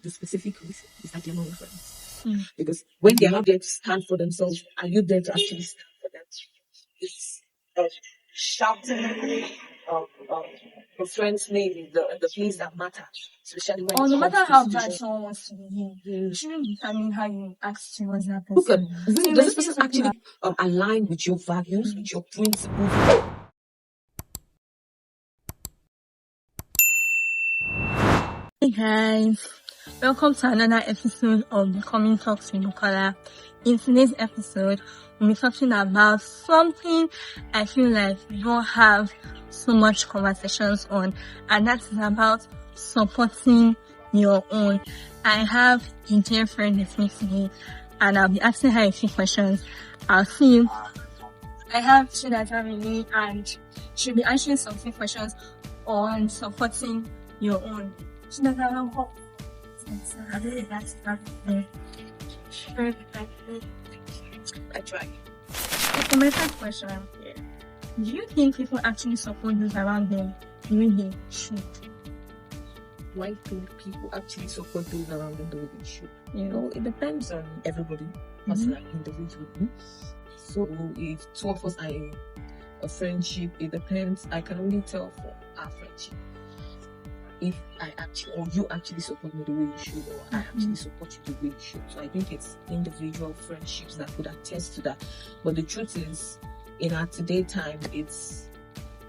the specific reason is that they're not your friends. Because when they're not there to stand for themselves, are you there to actually stand for them? It's shouting your friend's name in the place that matters, especially when Or it no comes matter to how situations. bad someone wants to be, you shouldn't determine how you act towards that Look at, person. does this person actually align with your values, with your principles? Hey guys, welcome to another episode of Becoming Talks with Bukola. In today's episode, we'll be talking about something I feel like we don't have so much conversations on, and that is about supporting your own. I have a dear friend with me today, and I'll be asking her a few questions. I'll see you. I have two that are with me, and she'll be answering some few questions on supporting your own. I try. For my first question, do you think people actually support those around them the way they should? Do I think people actually support those around them the way they should? Yeah. It depends on everybody, personally, individually. So if two of us are in a friendship, it depends. I can only tell for our friendship if I actually, or you actually support me the way you should, or I actually support you the way you should. So I think it's individual friendships that could attest to that. But the truth is, in our today time, it's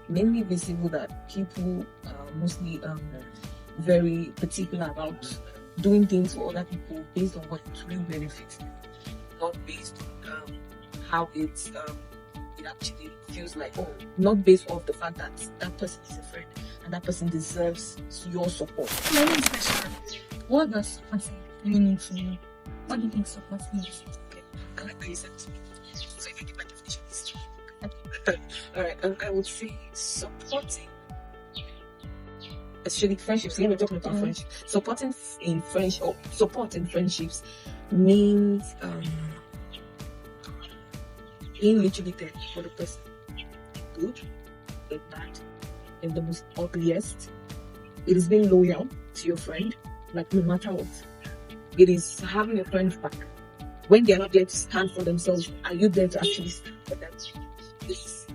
mainly visible that people are mostly very particular about doing things for other people based on what will benefit them, not based on how it actually feels like, or not based off the fact that that person is a friend and that person deserves your support. My next question, what does supporting really mean to you? What do you think support means? I like how you said it. So if I give my definition, it's true. Alright, I would say supporting, especially friendships. We're talking about friendship. Supporting in friendship, or support in friendships means being literally there for the person, good, in bad, in the most ugliest. It is being loyal to your friend, like no matter what. It is having your friends back. When they are not there to stand for themselves, are you there to actually stand for them? It's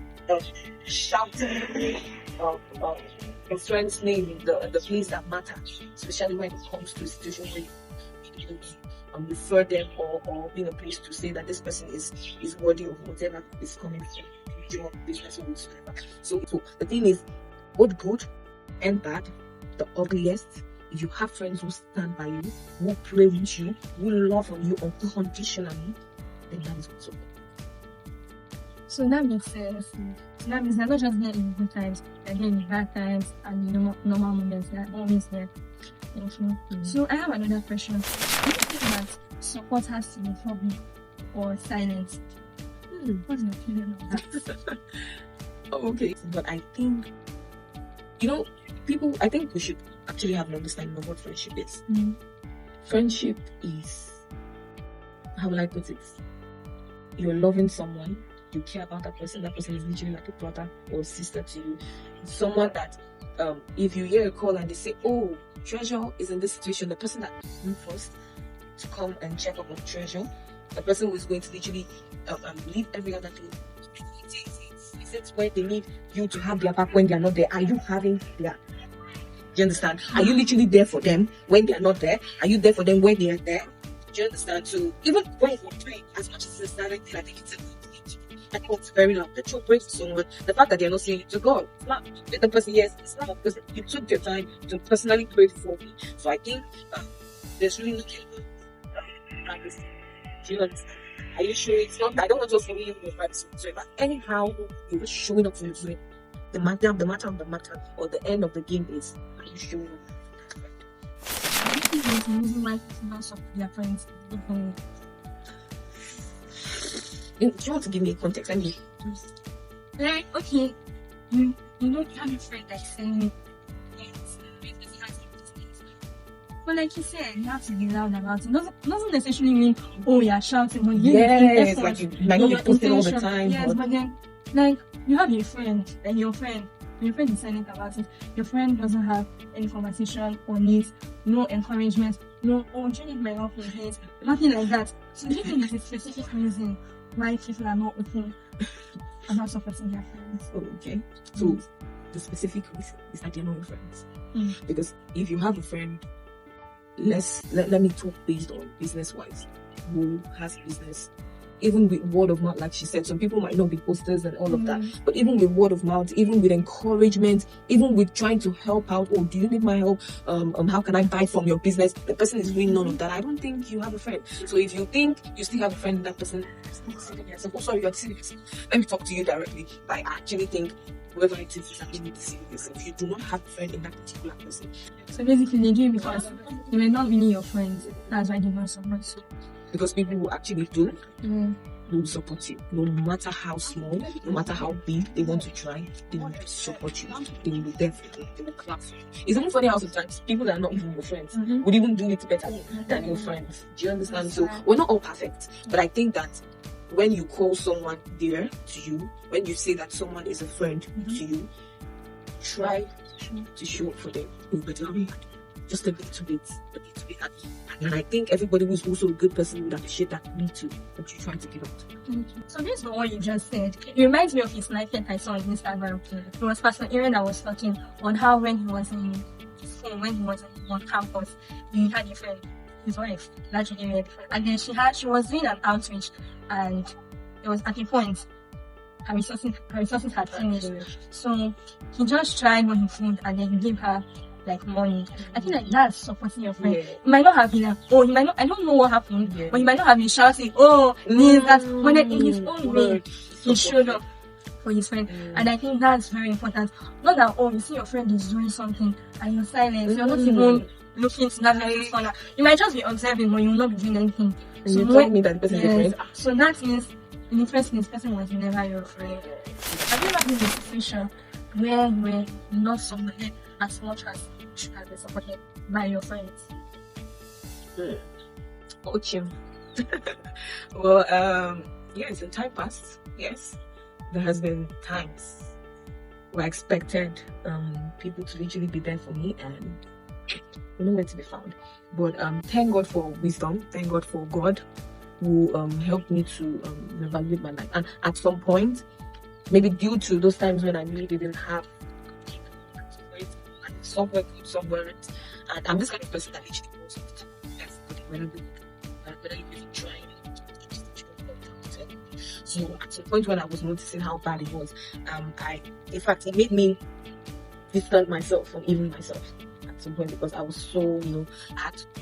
shouting your friend's name in the place that matters, especially when it comes to a situation where you need to refer them, or being a place to say that this person is worthy of whatever is coming from your business or whatsoever. So the thing is, both good and bad, the ugliest, if you have friends who stand by you, who pray with you, who love on you unconditionally, then that is also good. So that makes sense. So that means they're not just there in good times, they're there in bad times and in normal moments. They're always there. Thank you. So I have another question. Do you think that support has to be public or silent? What's your opinion on that? Okay, but I think, I think we should actually have an understanding of what friendship is. Friendship is, how will I put it? You're loving someone, you care about that person is literally like a brother or sister to you. Someone that, if you hear a call and they say, oh, Treasure is in this situation, the person that you first to come and check up on Treasure, the person who is going to literally leave every other thing. Is it where they need you to have their back when they are not there? Are you having their... Do you understand? Are you literally there for them when they are not there? Are you there for them when they are there? Do you understand? So even when you're praying, as much as it's silent, I think it's a good thing. I think it's very loud. That you pray to someone, the fact that they're not saying it to God, it's not. The person, yes, it's not, because you took your time to personally pray for me. So I think there's really nothing privacy. Do you understand? Are you sure it's not? I don't want to for you in privacy. So but anyhow, you're just showing up for your friend. The matter of the matter, or the end of the game is, are you showing up? I think there's a reason why people don't support their friends. Do you want to give me a context? Like, okay, you don't have a friend like saying, but like you said, you have to be loud about it. Doesn't necessarily mean, oh, you're shouting, but yes, like you might not be posting all the time. Yes, but then, like, you have a friend, and your friend your friend is silent about it. Your friend doesn't have any conversation on it, no encouragement, no, oh, do you need my help with this? Nothing like that. So do you think there's a specific reason why people are not open about supporting their friends? Oh, okay. So the specific reason is that they're not your friends. Because if you have a friend, let me talk based on business wise, who has business, even with word of mouth, like she said, some people might not be posters and all of that, but even with word of mouth, even with encouragement, even with trying to help out, oh, do you need my help? How can I buy from your business? The person is doing none of that. I don't think you have a friend. So if you think you still have a friend, that person is not deceiving yourself. Oh, sorry, you're deceiving yourself. Let me talk to you directly. I actually think whoever it is actually deceiving yourself. You do not have a friend in that particular person. So basically, they do it because they were not really your friends. That's why they don't support you. Because people who actually do will support you. No matter how small, no matter how big they want to try, they will support you. They will be there for you. They will clap for you. It's even funny how sometimes people that are not even your friends would even do it better than your friends. Do you understand? So we're not all perfect. But I think that when you call someone dear to you, when you say that someone is a friend to you, try to show up for them. Just a little bit. And I think everybody who's also a good person would appreciate that little that you try to give out. So based on what you just said, it reminds me of his life that I saw on Instagram. It was Pastor Aaron that was talking on how when he was in school, when he was on campus, he had a friend, his wife, largely married, and then she was doing an outreach, and it was at a point her resources had finished. So he just tried what he could, and then he gave her like money. I feel like that's supporting your friend. He might not have been like, oh, he might not, I don't know what happened, but he might not have been shouting, oh, that, when then in his own way, he showed up for his friend. And I think that's very important. Not that, oh, you see your friend is doing something and you're silent, you're not even looking to that very corner. You might just be observing, but you will not be doing anything. And so you told me that person is your friend. So that means, in the first place, this person was never your friend. Have you ever been in a situation where you were not supported as much as you should have been supported by your friends? Coaching. Well, yes, in time past, yes, there has been times where I expected people to literally be there for me and nowhere to be found. But thank God for wisdom. Thank God for God who helped me to evaluate my life. And at some point, maybe due to those times when I really didn't have somewhere good, somewhere else. And I'm this kind of person that literally goes with everybody whether you're even trying. So at some point when I was noticing how bad it was, in fact, it made me distance myself from even myself at some point, because I was so,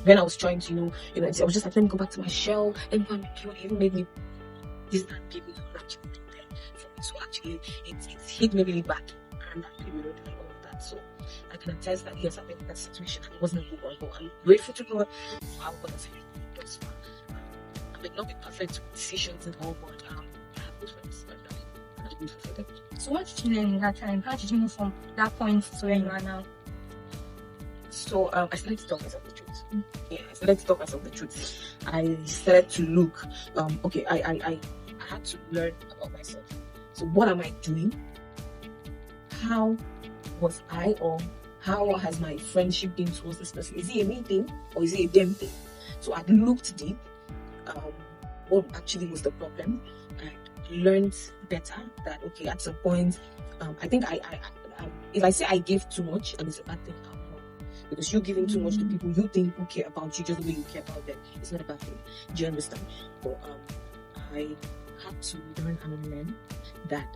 when I was trying to, I was just like, let me go back to my shell, let me go and be, it even made me distant people who were actually there for me. So actually, it hit me really bad around that period and all of that. So I can attest that yes, I've been in that situation and it wasn't a good one, but I'm grateful to God for how God has helped me thus far. I may not be perfect with decisions and all, but I have good friends and I'm grateful for them. So what did you learn in that time? How did you move from that point to where you are now? So I started to tell myself the truth. Yeah, I started to tell myself the truth. I started to look, I had to learn about myself. So what am I doing? How was I, or how has my friendship been towards this person? Is it a me thing or is it a them thing? So I looked deep, what actually was the problem, and learned better that okay, at some point, I think I if I say I gave too much and it's a bad thing, I'm wrong. Because you're giving too much to people you think who care about you just the way you care about them. It's not a bad thing. Do you understand? But I had to learn and unlearn that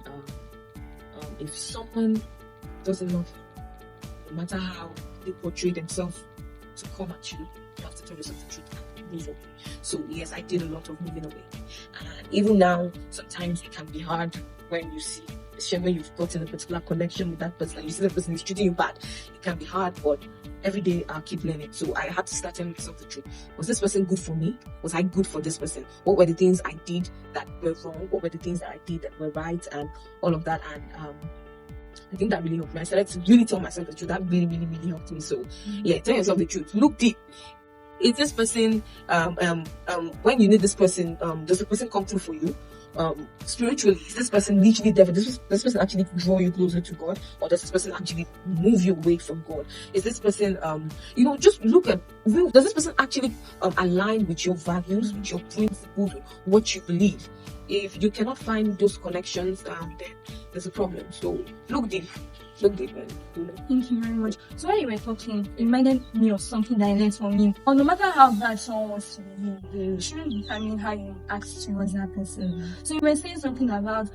if someone doesn't love you, no matter how they portray themselves to come at you, you have to tell yourself the truth and move away. So yes, I did a lot of moving away. And even now, sometimes it can be hard when you see, especially when you've gotten a particular connection with that person and you see the person is treating you bad. It can be hard, but every day I'll keep learning. So I had to start telling myself the truth. Was this person good for me? Was I good for this person? What were the things I did that were wrong? What were the things that I did that were right? And all of that. And I think that really helped me. I started to really tell myself the truth. That really, really, really helped me. So yeah, tell yourself the truth. Look deep. Is this person when you need this person, does the person come through for you? spiritually? Is this person literally there? Does this person actually draw you closer to God, or does this person actually move you away from God? Is this person, just look at, does this person actually align with your values, with your principles, with what you believe? If you cannot find those connections, then there's a problem. So look deep. Thank you very much. So when you were talking, it reminded me of something that I learned from you. Or no matter how bad someone was to you, it shouldn't determine how you act towards that person. So you were saying something about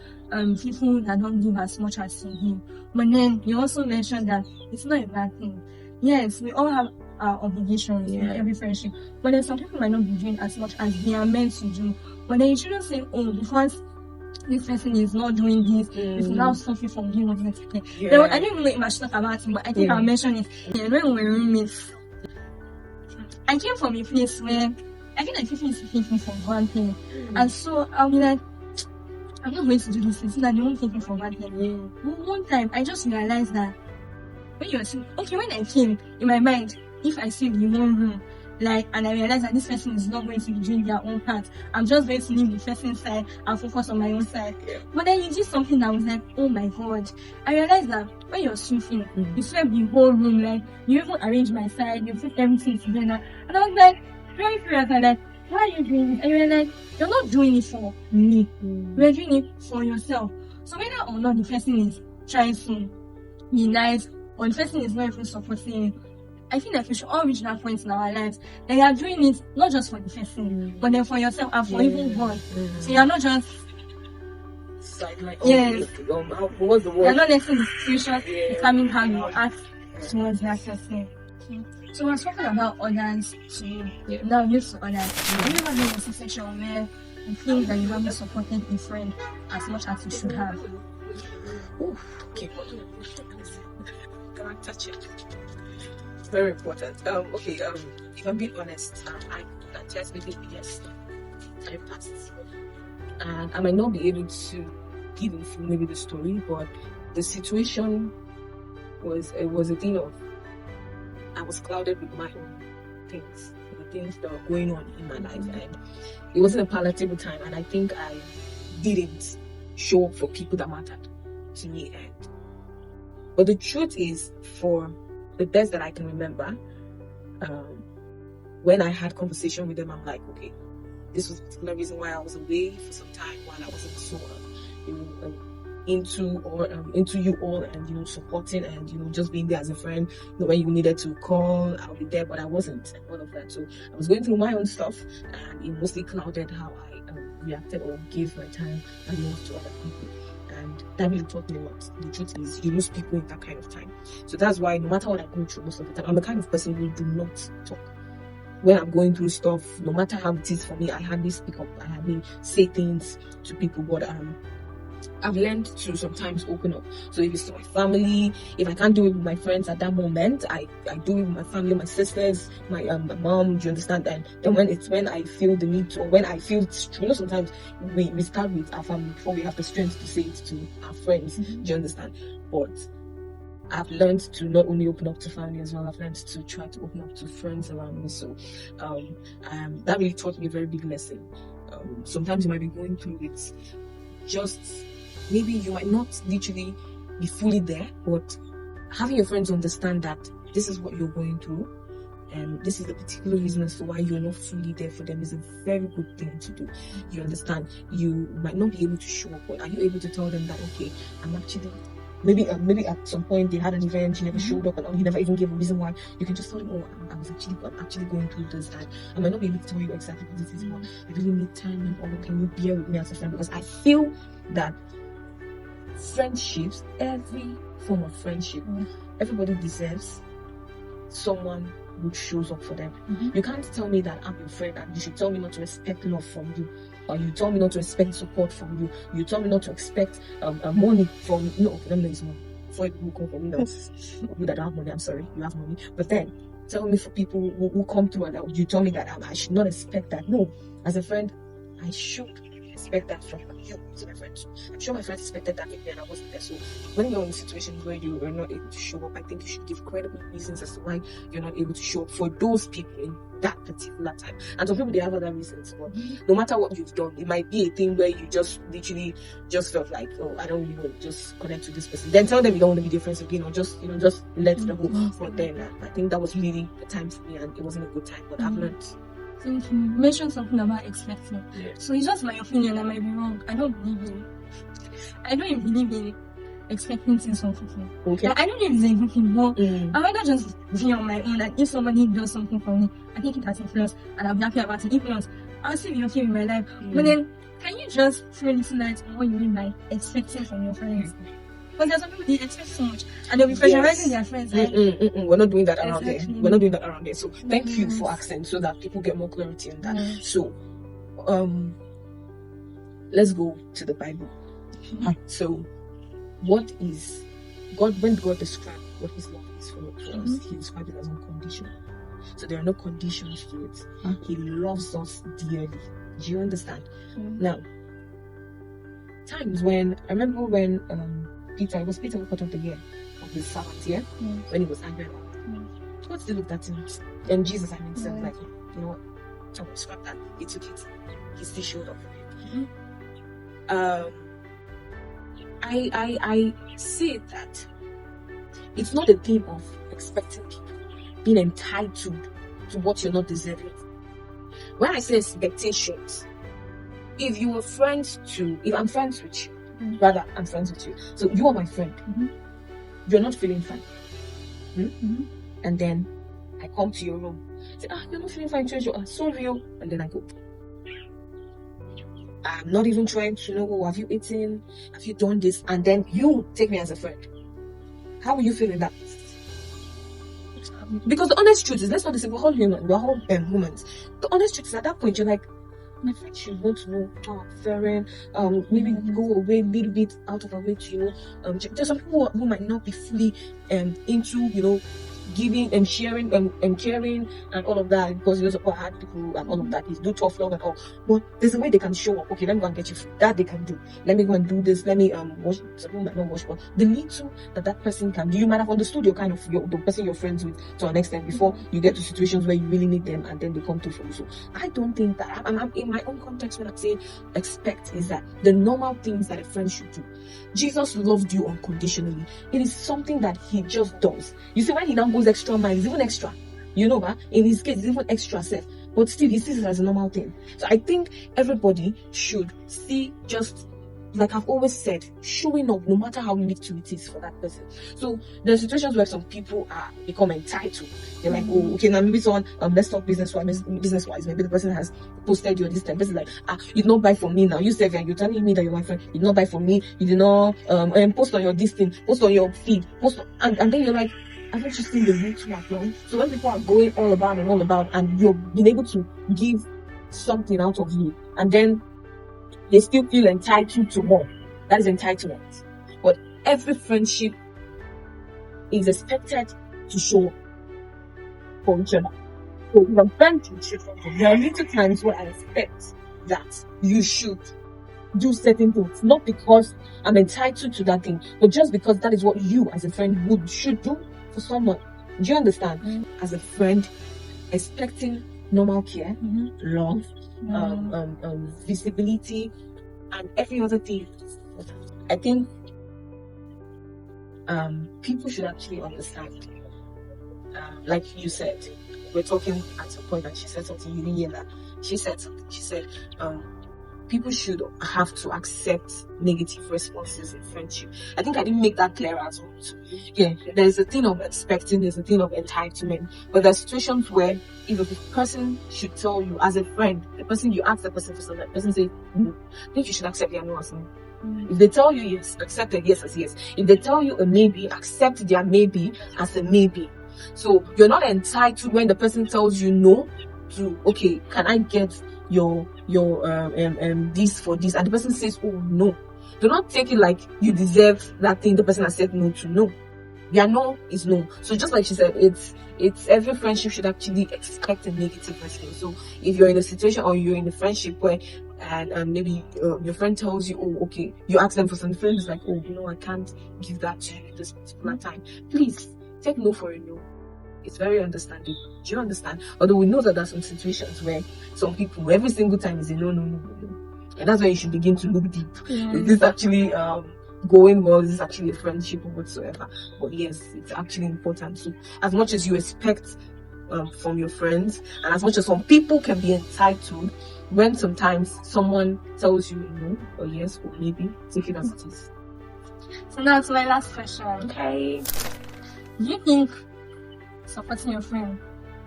people that don't give as much as you give. But then you also mentioned that it's not a bad thing. Yes, we all have our obligations in every friendship. But then some people might not be doing as much as they are meant to do. But then you shouldn't say, oh, because this person is not doing this, it's now suffering from doing what it's like. I don't even know much talk about it, but I think I'll mention it. When we were roommates, I came from a place where I feel like people used to take me for granted. And so I'll be like, I'm not going to do this thing so that they won't take me for granted. But one time I just realized that when you were saying, okay, when I came in my mind, if I sleep in one room, and I realized that this person is not going to be doing their own part, I'm just going to leave the person's side and focus on my own side. But then you did something that was like, oh my God. I realized that when you're sweeping, you sweep the whole room, you even arrange my side, you put everything together. And I was like, very curious, and like, why are you doing this? And you're like, you're not doing it for me. You're doing it for yourself. So whether or not the person is trying to be nice, or the person is not even supporting you, I feel like we should all reach that point in our lives that you are doing it not just for the person, but then for yourself and for even God. So you are not just sideline. What's the word? You're not letting the situation determine how you act towards that person. So we're talking about others to you. Now used to others. Have you ever been in a situation where you feel that you haven't supported a friend as much as you should have? Okay. Can I touch it? Very important. If I'm being honest, I just maybe yes, time passed, and I might not be able to give you maybe the story, but the situation was a thing of I was clouded with my own things, the things that were going on in my life, and it wasn't a palatable time, and I think I didn't show up for people that mattered to me. But the truth is, for the best that I can remember, when I had conversation with them, I'm like, okay, this was the particular reason why I was away for some time while I wasn't so into you all, and supporting, and just being there as a friend. When you needed to call, I'll be there, but I wasn't, and all of that. So I was going through my own stuff, and it mostly clouded how I reacted or gave my time and love to other people. And that really taught me a lot. The truth is, you lose people in that kind of time. So that's why no matter what I go through most of the time, I'm the kind of person who do not talk. When I'm going through stuff, no matter how it is for me, I hardly speak up. I hardly say things to people. But I've learned to sometimes open up. So if it's to my family, if I can't do it with my friends at that moment, I do it with my family, my sisters, my mom. Do you understand? And then when I feel the need to, or when I feel sometimes we start with our family before we have the strength to say it to our friends. Do you understand? But I've learned to not only open up to family as well, I've learned to try to open up to friends around me. So that really taught me a very big lesson. Sometimes you might be going through it, just maybe you might not literally be fully there, but having your friends understand that this is what you're going through, and this is the particular reason as to why you're not fully there for them is a very good thing to do. You understand? You might not be able to show up, but are you able to tell them that, okay, I'm actually maybe at some point they had an event, you never showed up, and you never even gave a reason why. You can just tell them, oh, I'm actually going through this, and I might not be able to tell you exactly what this is, but I really need time, and all. Can you bear with me as a friend? Because I feel that friendships, every form of friendship, everybody deserves someone who shows up for them. You can't tell me that I'm your friend and you should tell me not to expect love from you, or you tell me not to expect support from you. You tell me not to expect money from them. There is money for people who come from me. You that don't have money, I'm sorry, you have money. But then tell me for people who come through and you tell me that I should not expect that. No, as a friend, I should expect that from you to my friends. I'm sure my friends expected that of me and I wasn't there. So when you're in situations where you are not able to show up, I think you should give credible reasons as to why you're not able to show up for those people in that particular time. And some people, they have other reasons, but no matter what you've done, it might be a thing where you just literally just felt like, oh, I don't really want to just connect to this person. Then tell them you don't want to be their friends again, or just let them go. But then I think that was really the time for me, and it wasn't a good time, but I've learned. Thank you. You mentioned something about expecting. Yeah. So it's just my opinion, I might be wrong. I don't believe in expecting things from people. Okay. Like, I don't know if it's a good thing, but I rather just be on my own. Like, if somebody does something for me, I take it as a plus and I'll be happy about it. If not, I'll still be okay with my life. But then, can you just throw a little light on what you mean by expecting from your friends? Because there's some people, they expect so much and they'll be pressurizing their friends. Like, we're not doing that around here. We're not doing that around here. So thank you for asking so that people get more clarity on that. So let's go to the Bible. So what is God, when God described what his love is for us, he described it as unconditional. So there are no conditions to it. He loves us dearly. Do you understand? Now, times when I remember when Peter who cut off the ear of his servant here when he was angry about it. God still looked at him, and Jesus said, like, you know what, don't scrap that. He took it. He still showed up for it. I say that it's not a thing of expecting people, being entitled to what you're not deserving. When I say expectations, if I'm friends with you, rather, I'm friends with you. So you are my friend. You're not feeling fine. And then I come to your room. Say, you're not feeling fine, Treasure. Sorry. And then I go. I'm not even trying to know, have you eaten? Have you done this? And then you take me as a friend. How will you feel in that? Because the honest truth is, let's not say we're all human. We're all humans. The honest truth is, at that point, you're like, my friend should want to know how I'm faring. Maybe go away a little bit out of our way to, there's some people who might not be fully into, giving and sharing and caring and all of that, because you know, hard people and all of that is do tough love and all. But there's a way they can show up. Okay, let me go and get you food. That they can do. Let me go and do this. Let me wash. Some people might not wash, but the little that person can do, you might have understood your the person you're friends with to an extent before you get to situations where you really need them, and then they come through for you. So I don't think that I'm in my own context when I'm saying expect is that the normal things that a friend should do. Jesus loved you unconditionally. It is something that he just does. You see, when he now goes extra mile, it's even extra. But in his case, it's even extra safe. But still, he sees it as a normal thing. So I think everybody should see, just like I've always said, showing up no matter how little it is for that person. So there are situations where some people become entitled. They're like, oh, okay, now maybe someone, let's talk business-wise. Maybe the person has posted you on this time. Person like, you did not buy from me now. You said, you're telling me that you're my friend. You did not buy from me. You did not post on your this thing, post on your feed, and then you're like, I haven't you seen the route you are going? So when people are going all about, and you've been able to give something out of you, and then they still feel entitled to more. That is entitlement. But every friendship is expected to show for each other. So if I'm friends with you, there are little times where I expect that you should do certain things, not because I'm entitled to that thing, but just because that is what you as a friend should do for someone. Do you understand? As a friend, expecting normal care, love, visibility, and every other thing. I think people should actually understand. Like you said, we're talking at a point, and she said something, you didn't hear that. She said something. She said, people should have to accept negative responses in friendship. I think I didn't make that clear as well. Yeah, there's a thing of expecting, there's a thing of entitlement, but there's situations where if a person should tell you as a friend, the person you ask the person for something, the person says, no, I think you should accept their no as no. If they tell you yes, accept a yes as yes. If they tell you a maybe, accept their maybe as a maybe. So you're not entitled when the person tells you no to, okay, can I get your this for this, and the person says, oh no, do not take it like you deserve that thing the person has said no to. No, Their no is no. So just like she said, it's every friendship should actually expect a negative response. So if you're in a situation or you're in a friendship where and maybe your friend tells you, oh, okay, you ask them for some friends like, oh, you know, I can't give that to you this particular time. Please take no for a no. It's very understandable. Do you understand? Although we know that there are some situations where some people every single time is a no. And that's where you should begin to look deep. Is this actually going well? Is this actually a friendship or whatsoever? But yes, it's actually important. So as much as you expect from your friends, and as much as some people can be entitled, when sometimes someone tells you no or yes or maybe, take it as it is. So now to my last question. Okay. Do you think supporting your friend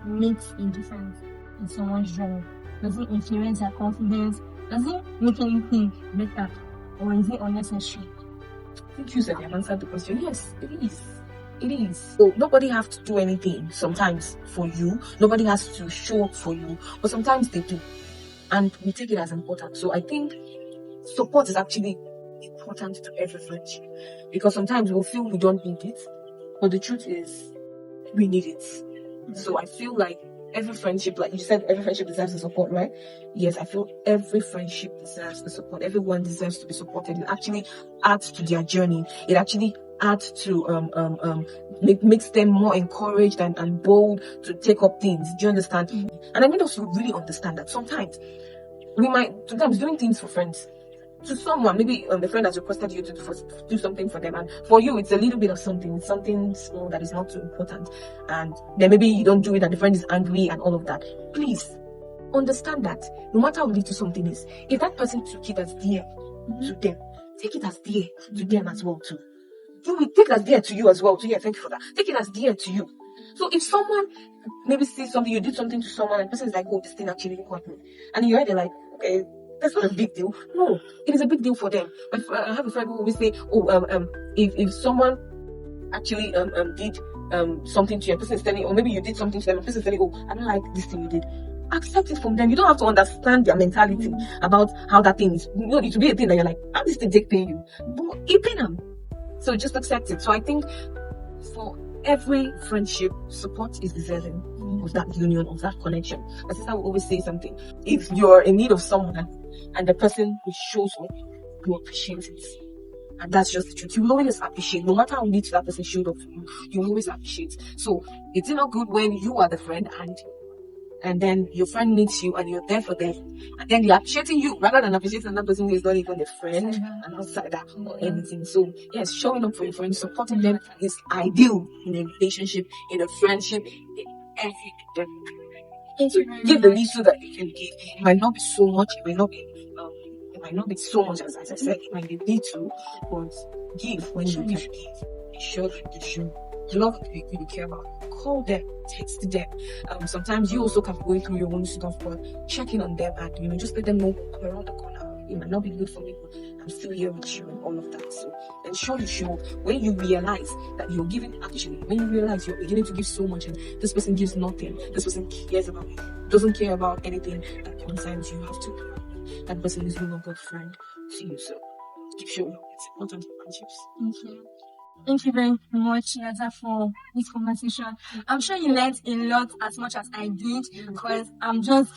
makes a difference in someone's journey? Does it influence their confidence? Does it make anything better? Or is it unnecessary? I think you said you have answered the question. Yes, it is. It is. So nobody has to do anything sometimes for you. Nobody has to show up for you. But sometimes they do. And we take it as important. So I think support is actually important to every friendship. Because sometimes we'll feel we don't need it. But the truth is, we need it. So I feel like every friendship, like you said, every friendship deserves the support, right? Yes, I feel every friendship deserves the support. Everyone deserves to be supported. It actually adds to their journey. It actually adds to makes them more encouraged and bold to take up things. Do you understand? And I mean also really understand that sometimes doing things for friends. To someone, maybe a friend has requested you to do something for them, and for you it's a little bit of something small that is not too important, and then maybe you don't do it and the friend is angry and all of that. Please understand that no matter how little something is, if that person took it as dear to them, take it as dear to them as well too. Do it, take it as dear to you as well too. Yeah, thank you for that. Take it as dear to you. So if someone maybe sees something, you did something to someone and the person is like, oh, this thing actually caught me, and in your head you're like, okay, that's not a big deal. No, it is a big deal for them. I have a friend who always say, if someone actually did something to you, a person is telling, or maybe you did something to them, a person is telling, oh, I don't like this thing you did. Accept it from them. You don't have to understand their mentality about how that thing is. You know, it will be a thing that you're like, how this thing take pain you? But it pain them. So just accept it. So I think for every friendship, support is deserving of that union, of that connection. My sister will always say something. If you're in need of someone and the person who shows up, you appreciate it. And that's just the truth. You will always appreciate. No matter how little that person showed up for you, you will always appreciate. So it's not good when you are the friend and then your friend needs you and you're there for them, and then they're appreciating you rather than appreciating another person who is not even a friend, an outsider or anything. So yes, showing up for your friends, supporting them is ideal in a relationship, in a friendship, in everything. So give the little that you can give. It might not be so much, it might not be so much as I said, it might be little, but give when you can give. Be sure that you should love the people you care about. Call them, text them. Sometimes you also can be going through your own stuff, but check in on them and just let them know I'm around the corner. It might not be good for me, but I'm still here with you and all of that. So ensure you show when you realize that you're giving actually, when you realize you're beginning to give so much and this person gives nothing, this person cares about you, doesn't care about anything that concerns you, have to that person is no longer a friend to you. So keep showing up. It's important in friendships. Thank you. Thank you very much, Naza, for this conversation. I'm sure you learned a lot as much as I did, because I'm just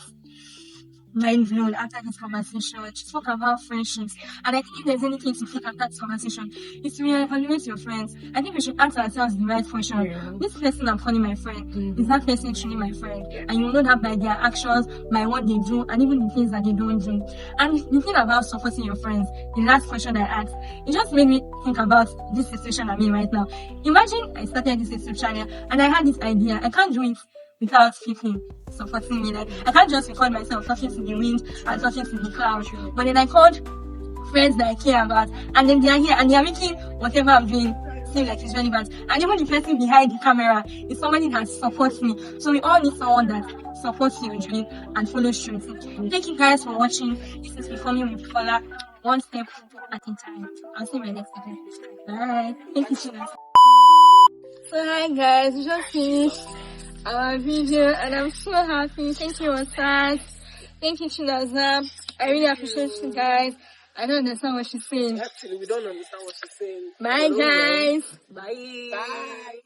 mind blown after this conversation. She spoke about friendships, and I think if there's anything to take after this conversation, it's to reevaluate your friends. I think we should ask ourselves the right question. This person I'm calling my friend, is that person truly my friend? And you'll know that by their actions, by what they do, and even the things that they don't do. And the thing about supporting your friends, the last question I asked, it just made me think about this situation I'm in right now. Imagine I started this YouTube channel and I had this idea. I can't do it without people supporting me. Like, I can't just record myself talking to the wind and talking to the clouds. But then I called friends that I care about, and then they are here and they are making whatever I'm doing seem like it's relevant. And even the person behind the camera is somebody that supports me. So we all need someone that supports your dream and follows through. Thank you guys for watching. This is Becoming with Bukola, one step at a time. I'll see you in my next episode. Bye. Thank you so much. So hi guys, we just finished our video and I'm so happy. Thank you, Osas. Thank you, Naza. I really appreciate you guys. I don't understand what she's saying. Actually, we don't understand what she's saying. Bye, guys. Bye. Bye.